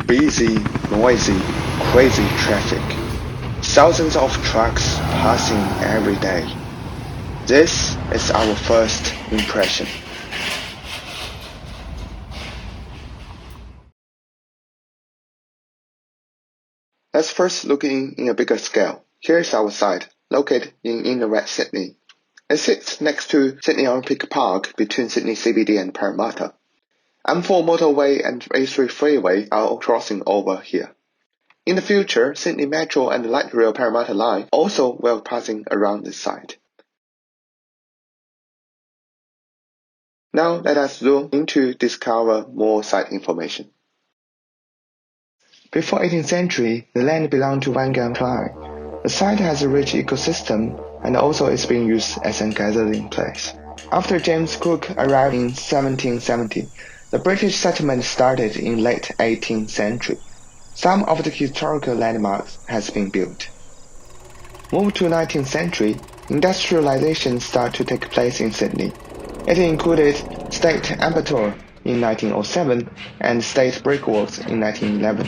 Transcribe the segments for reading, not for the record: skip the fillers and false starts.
busy, noisy, crazy traffic. Thousands of trucks passing every day. This is our first impression. Let's first look in a bigger scale. Here's our site, located in inner West Sydney. It sits next to Sydney Olympic Park between Sydney CBD and Parramatta. M4 motorway and A3 freeway are crossing over here. In the future, Sydney Metro and Light Rail Parramatta line also will passing around this site. Now let us zoom in to discover more site information. Before 18th century, the land belonged to Wangan clan. The site has a rich ecosystem and also is being used as a gathering place. After James Cook arrived in 1770, the British settlement started in late 18th century. Some of the historical landmarks has been built. Moved to 19th century, industrialization started to take place in Sydney. It included State Abattoir in 1907 and State Brickworks in 1911.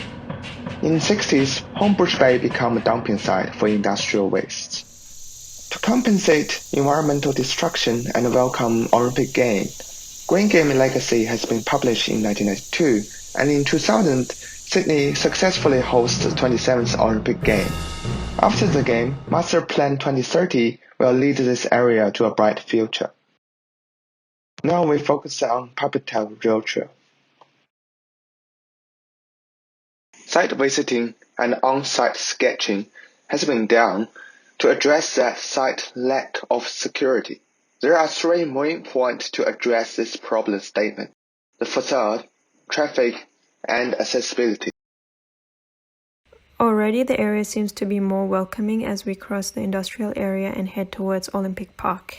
In the 60s, Homebush Bay became a dumping site for industrial wastes. To compensate environmental destruction and welcome Olympic Games, Green Game Legacy has been published in 1992, and in 2000, Sydney successfully hosts the 27th Olympic Game. After the game, Master Plan 2030 will lead this area to a bright future. Now we focus on public rail trail. Site visiting and on-site sketching has been done to address that site lack of security. There are three main points to address this problem statement: the facade, traffic, and accessibility. Already the area seems to be more welcoming as we cross the industrial area and head towards Olympic Park.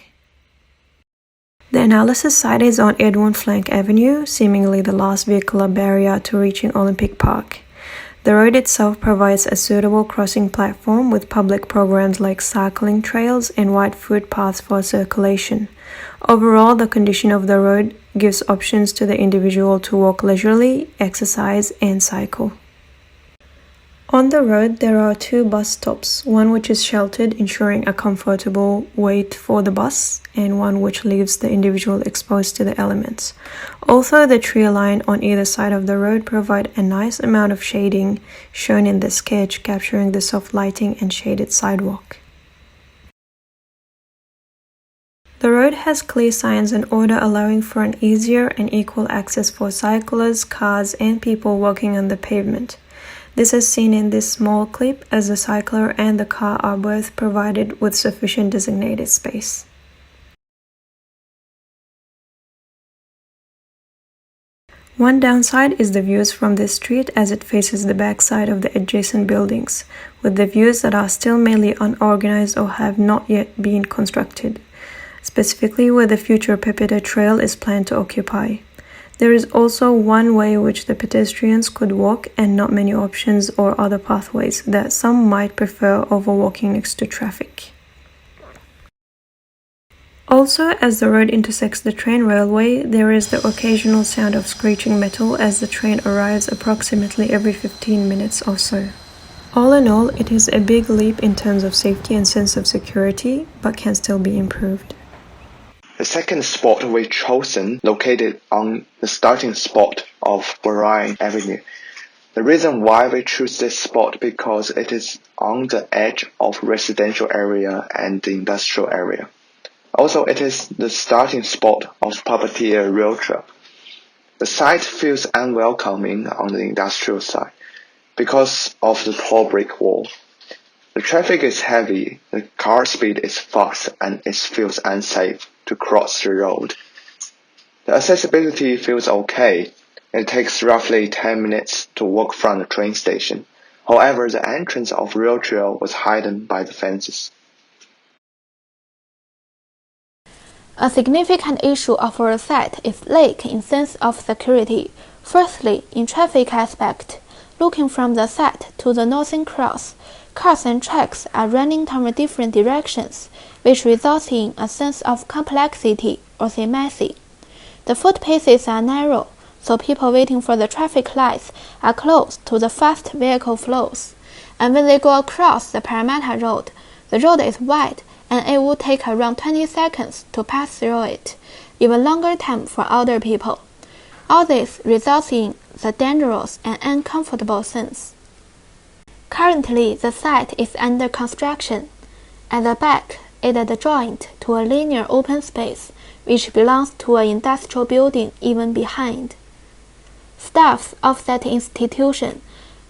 The analysis site is on Edwin Flank Avenue, seemingly the last vehicular barrier to reaching Olympic Park. The road itself provides a suitable crossing platform with public programs like cycling trails and wide footpaths for circulation. Overall, the condition of the road gives options to the individual to walk leisurely, exercise, and cycle. On the road, there are two bus stops, one which is sheltered, ensuring a comfortable wait for the bus, and one which leaves the individual exposed to the elements. Also, the tree line on either side of the road provide a nice amount of shading, shown in the sketch, capturing the soft lighting and shaded sidewalk. The road has clear signs and order, allowing for an easier and equal access for cyclists, cars, and people walking on the pavement. This is seen in this small clip as the cycler and the car are both provided with sufficient designated space. One downside is the views from this street as it faces the backside of the adjacent buildings, with the views that are still mainly unorganized or have not yet been constructed, specifically where the future Pepita Trail is planned to occupy. There is also one way which the pedestrians could walk and not many options or other pathways that some might prefer over walking next to traffic. Also, as the road intersects the train railway, there is the occasional sound of screeching metal as the train arrives approximately every 15 minutes or so. All in all, it is a big leap in terms of safety and sense of security, but can still be improved. The second spot we chosen located on the starting spot of Bryan Avenue. The reason why we choose this spot because it is on the edge of residential area and the industrial area. Also, it is the starting spot of Puppeteer Rail Trail. The site feels unwelcoming on the industrial side because of the tall brick wall. The traffic is heavy, the car speed is fast, and it feels unsafe to cross the road. The accessibility feels okay. It takes roughly 10 minutes to walk from the train station. However, the entrance of rail trail was hidden by the fences. A significant issue of our site is lack in sense of security. Firstly, in traffic aspect, looking from the site to the northern cross, cars and trucks are running toward different directions, which results in a sense of complexity or symmetry. The footpaths are narrow, so people waiting for the traffic lights are close to the fast vehicle flows. And when they go across the Parramatta Road, the road is wide and it will take around 20 seconds to pass through it, even longer time for older people. All this results in the dangerous and uncomfortable scenes. Currently, the site is under construction. At the back, it is adjoined to a linear open space which belongs to an industrial building even behind. Staff of that institution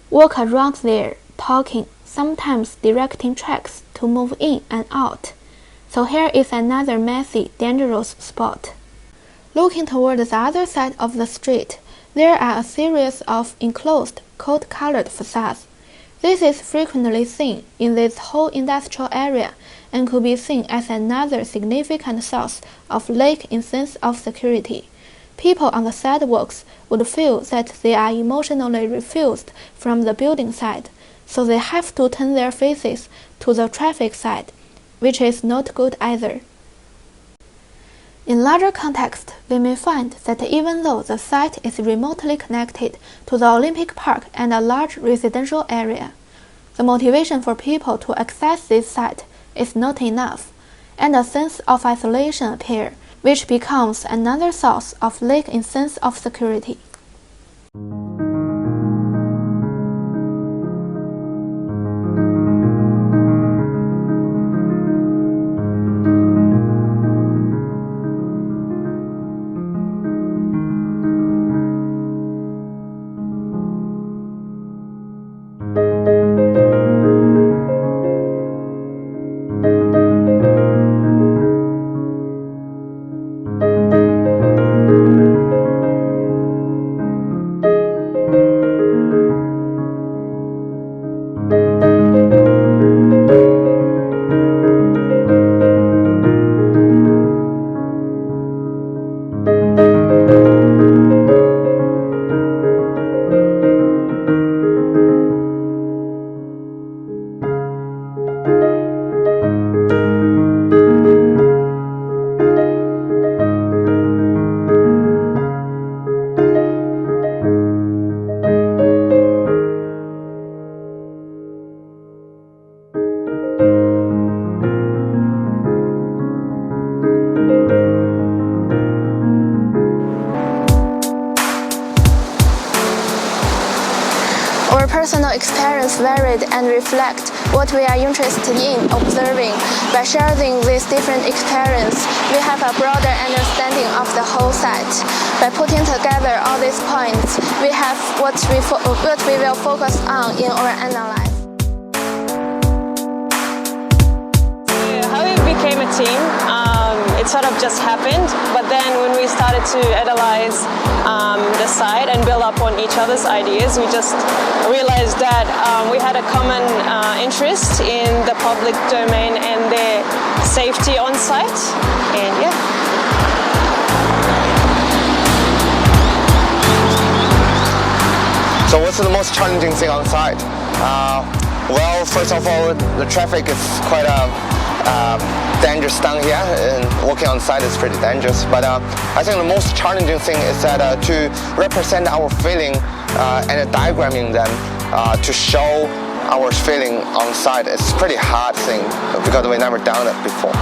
walk around there talking, sometimes directing trucks to move in and out. So here is another messy, dangerous spot. Looking toward the other side of the street, there are a series of enclosed, coat-colored facades. This is frequently seen in this whole industrial area and could be seen as another significant source of lack in sense of security. People on the sidewalks would feel that they are emotionally refused from the building side, so they have to turn their faces to the traffic side, which is not good either. In larger context, we may find that even though the site is remotely connected to the Olympic Park and a large residential area, the motivation for people to access this site is not enough, and a sense of isolation appears, which becomes another source of lack in sense of security. Our personal experience varied and reflect what we are interested in observing. By sharing this different experience, we have a broader understanding of the whole site. By putting together all these points, we have what we will focus on in our analysis. How we became a team, it sort of just happened, but then when we started to analyze the site and build up on each other's ideas, we just realized that we had a common interest in the public domain and their safety on site, and yeah. So what's the most challenging thing on site? Well, first of all, the traffic is quite dangerous down here, and walking on site is pretty dangerous. But I think the most challenging thing is that to represent our feeling and diagramming them to show our feeling on site is pretty hard thing because we never done it before.